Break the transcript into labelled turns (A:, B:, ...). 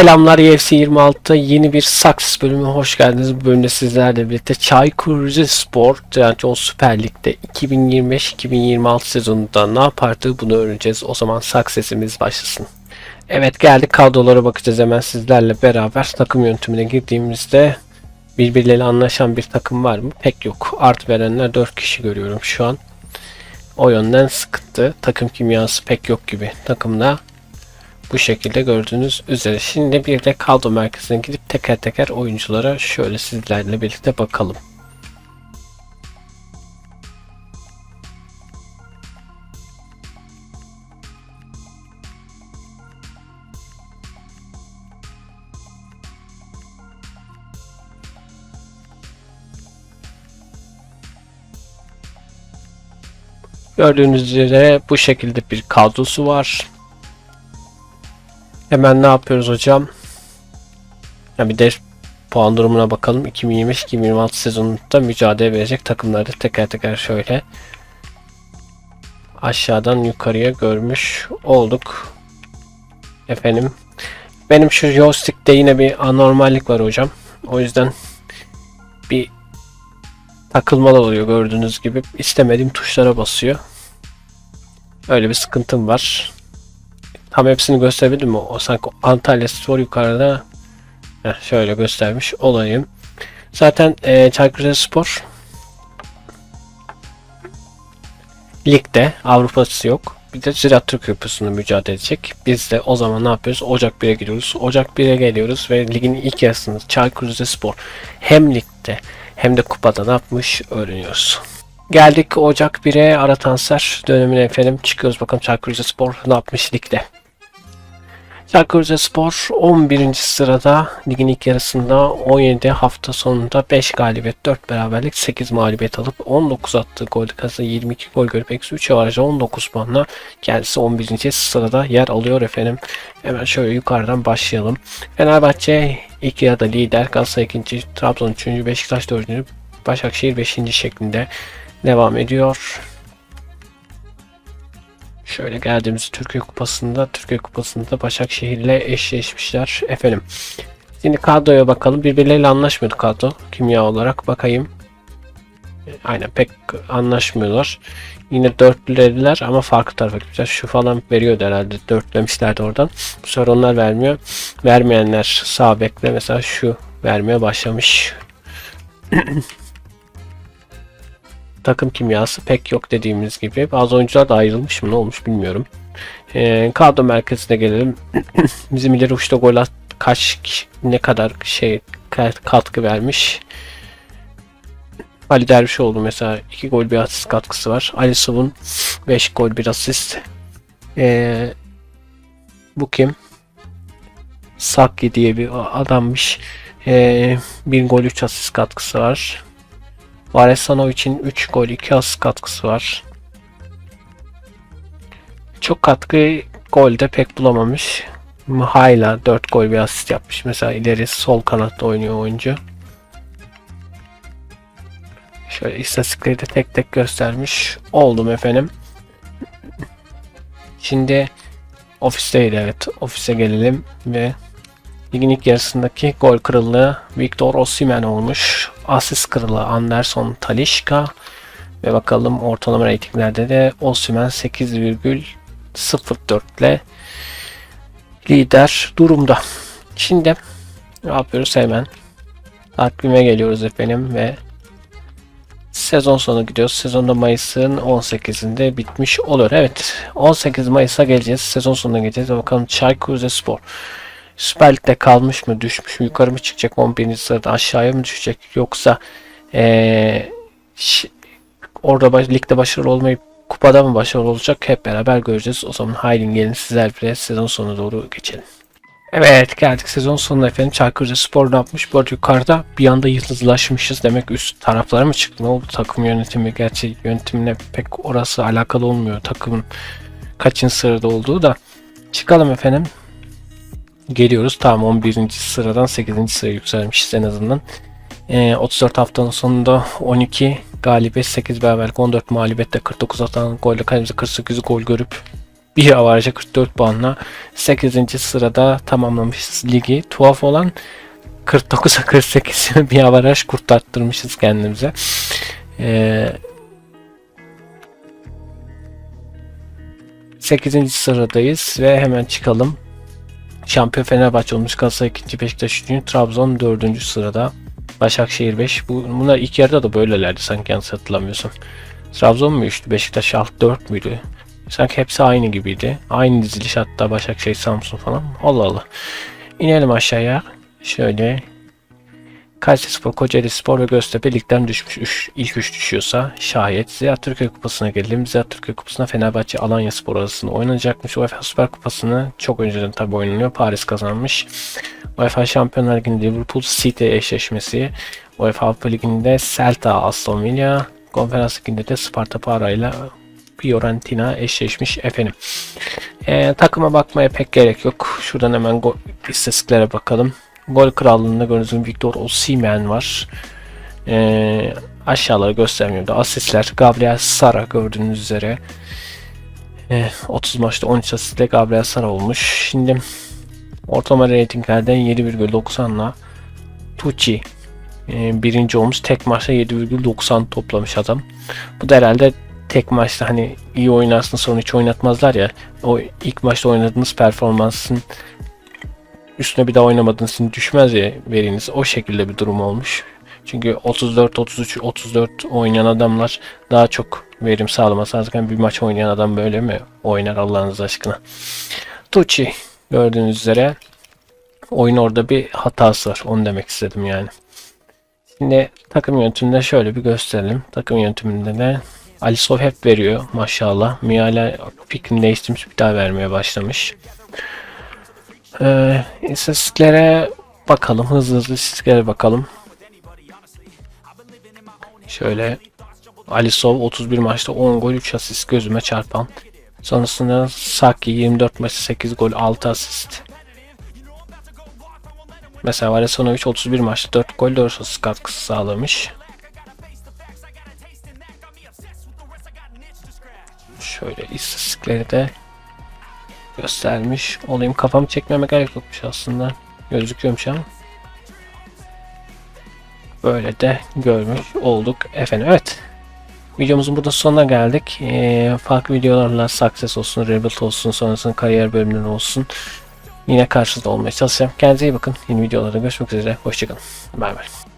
A: Selamlar UFC 26'da yeni bir Success bölümüne hoş geldiniz. Bu bölümde sizlerle birlikte Çaykur Rizespor Trendyol Süper Lig'de 2025-2026 sezonunda ne yapardı bunu öğreneceğiz. O zaman Success'imiz başlasın. Evet, geldik kadrolara bakacağız hemen sizlerle beraber. Takım yönetimine girdiğimizde birbirleriyle anlaşan bir takım var mı? Pek yok. Art verenler 4 kişi görüyorum şu an. O yönden sıkıntı. Takım kimyası pek yok gibi takımda. Bu şekilde gördüğünüz üzere. Şimdi bir de kadro merkezine gidip teker teker oyunculara şöyle sizlerle birlikte bakalım. Gördüğünüz üzere bu şekilde bir kadrosu var. Hemen ne yapıyoruz hocam? Bir de puan durumuna bakalım. 2025-2026 sezonunda mücadele verecek takımları teker teker şöyle aşağıdan yukarıya görmüş olduk. Efendim, benim şu joystick'te yine bir anormallik var hocam. O yüzden bir takılmalar oluyor gördüğünüz gibi. İstemediğim tuşlara basıyor. Öyle bir sıkıntım var. Tam hepsini gösterebildim mi? O sanki Antalyaspor yukarıda. Şöyle göstermiş olayım. Zaten Çaykur Rizespor ligde Avrupa'sı yok. Bir de Ziraat Türk Kupası'nda mücadele edecek. Biz de o zaman ne yapıyoruz? Ocak 1'e gidiyoruz. Ocak 1'e geliyoruz ve ligin ilk yarısında Çaykur Rizespor hem ligde hem de kupada ne yapmış öğreniyoruz. Geldik Ocak 1'e, ara transfer dönemine efendim. Çıkıyoruz bakalım Çaykur Rizespor ne yapmış ligde. Çaykur Rizespor 11. sırada ligin ilk yarısında 17 hafta sonunda 5 galibiyet 4 beraberlik 8 mağlubiyet alıp 19 attığı gol kazanı 22 gol görüp eksi 3 avarajı 19 puanla kendisi 11. sırada yer alıyor efendim. Hemen şöyle yukarıdan başlayalım. Fenerbahçe ilk yarıda lider, Galatasaray 2. Trabzon 3. Beşiktaş 4. Başakşehir 5. şeklinde devam ediyor. Şöyle geldiğimiz Türkiye Kupası'nda Başakşehir ile eşleşmişler efendim. Şimdi kadroya bakalım. Birbirleriyle anlaşmıyordu kadro. Kimya olarak bakayım. Aynen pek anlaşmıyorlar. Yine dörtlülediler ama farklı tarafa gitmişler. Şu falan veriyordu herhalde. Dörtlemişlerdi oradan. Bu sefer onlar vermiyor. Vermeyenler sağ bekle. Mesela şu vermeye başlamış. Takım kimyası pek yok dediğimiz gibi. Bazı oyuncular da ayrılmış mı, ne olmuş bilmiyorum. Kadro merkezine gelelim. Bizim ileri uçta gol ne kadar katkı vermiş. Ali Dervişoğlu mesela 2 gol 1 asist katkısı var. Ali Sıvın 5 gol 1 asist. Bu kim? Sakki diye bir adammış. 1 gol 3 asist katkısı var. Varesanovic'in 3 gol 2 asist katkısı var. Çok katkı golde pek bulamamış. Mihayla 4 gol 1 asist yapmış. Mesela ileri sol kanatta oynuyor oyuncu. Şöyle istatistikleri de tek tek göstermiş oldum efendim. Şimdi ofisteydi, evet. Ofise gelelim ve ligin ilk yarısındaki gol krallığı Victor Osimhen olmuş. Asist kralı Anderson Talisca ve bakalım ortalama reytinglerde de Osimhen 8,04 ile lider durumda. Şimdi ne yapıyoruz, hemen takvime geliyoruz efendim ve sezon sonu gidiyoruz. Sezonda Mayıs'ın 18'inde bitmiş olur. Evet, 18 Mayıs'a geleceğiz. Sezon sonuna geleceğiz. Bakalım Çaykur Rizespor Süper Lig'de kalmış mı, düşmüş mü, yukarı mı çıkacak, 11. sırada aşağıya mı düşecek, yoksa orada ligde başarılı olmayıp kupada mı başarılı olacak, hep beraber göreceğiz. O zaman haydi gelin sizler bile sezon sonuna doğru geçelim. Evet, geldik sezon sonuna efendim. Çaykur Rizespor ne yapmış? Bu arada yukarıda bir anda yıldızlaşmışız. Demek üst taraflara mı çıktı? Ne oldu? Takım yönetimi, gerçi yönetimine pek orası alakalı olmuyor. Takımın kaçıncı sırada olduğu da. Çıkalım efendim. Geliyoruz. Tamam, 11. sıradan 8. sıraya yükselmişiz en azından. 34 haftanın sonunda 12 galibiyet, 8 beraberlik, 14 mağlubiyetle 49 atan golle kalemize 48 gol görüp bir avarajı 44 puanla 8. sırada tamamlamışız ligi. Tuhaf olan 49'a 48 bir avaraj kurtarttırmışız kendimize. 8. sıradayız ve hemen çıkalım. Şampiyon Fenerbahçe olmuş, Galatasaray 2. Beşiktaş 3. Trabzon 4. sırada. Başakşehir 5. Bunlar ilk yarıda da böylelerdi sanki, yanlış hatırlamıyorsam. Trabzon mu 3'tü? Beşiktaş 4 müydü? Sanki hepsi aynı gibiydi. Aynı diziliş, hatta Başakşehir, Samsun falan. Allah Allah. İnelim aşağıya. Şöyle. Kayserispor, Kocaelispor ve Göztepe ligden düşmüş. İlk 3 düşüyorsa şayet. Ziraat Türkiye Kupası'na gelelim. Ziraat Türkiye Kupası'na Fenerbahçe Alanyaspor arasında oynanacakmış. UEFA Süper Kupası'nı çok önceden tabi oynanıyor. Paris kazanmış. UEFA Şampiyonlar Ligi'nde Liverpool City eşleşmesi. UEFA Avrupa Ligi'nde Celta Aston Villa. Konferans Ligi'nde de Sparta Praha ile Fiorentina eşleşmiş efendim. Takıma bakmaya pek gerek yok. Şuradan hemen istatistiklere bakalım. Gol krallığında gördüğünüz gibi Victor Osimhen var. Aşağıları göstermiyordu. Asistler Gabriel Sara gördüğünüz üzere. 30 maçta 13 asistle Gabriel Sara olmuş. Şimdi ortalama reytinglerden 7,90'la Tucci birinci olmuş. Tek maçta 7,90 toplamış adam. Bu da herhalde tek maçta hani iyi oynarsın sonra hiç oynatmazlar ya. O ilk maçta oynadığınız performansın üstüne bir daha oynamadığınız için düşmez ya veriniz. O şekilde bir durum olmuş. Çünkü 34, 33, 34 oynayan adamlar daha çok verim sağlaması lazım. Bir maç oynayan adam böyle mi oynar Allah'ınız aşkına? Tucci gördüğünüz üzere oyun orada bir hatası var. Onu demek istedim yani. Şimdi takım yönetiminde şöyle bir gösterelim. Takım yönetiminde de Alisov hep veriyor maşallah. Miala fikrini değiştirmiş, bir daha vermeye başlamış. İstatistiklere bakalım. Hızlı istatistiklere bakalım. Şöyle Alisov 31 maçta 10 gol 3 asist gözüme çarpan. Sonrasında Saki 24 maçta 8 gol 6 asist. Mesela Varesonovic 31 maçta 4 gol 4 asist katkısı sağlamış. Şöyle istatistikleri de göstermiş olayım. Kafamı çekmeme gerek yokmuş aslında. Gözüküyormuş ama. Böyle de görmüş olduk efendim. Evet. Videomuzun burada sonuna geldik. Farklı videolarla Success olsun, Rebuild olsun, sonrasında kariyer bölümleri olsun. Yine karşınızda olmaya çalışacağım. Kendinize iyi bakın. Yeni videolarda görüşmek üzere. Hoşçakalın. Bay bay.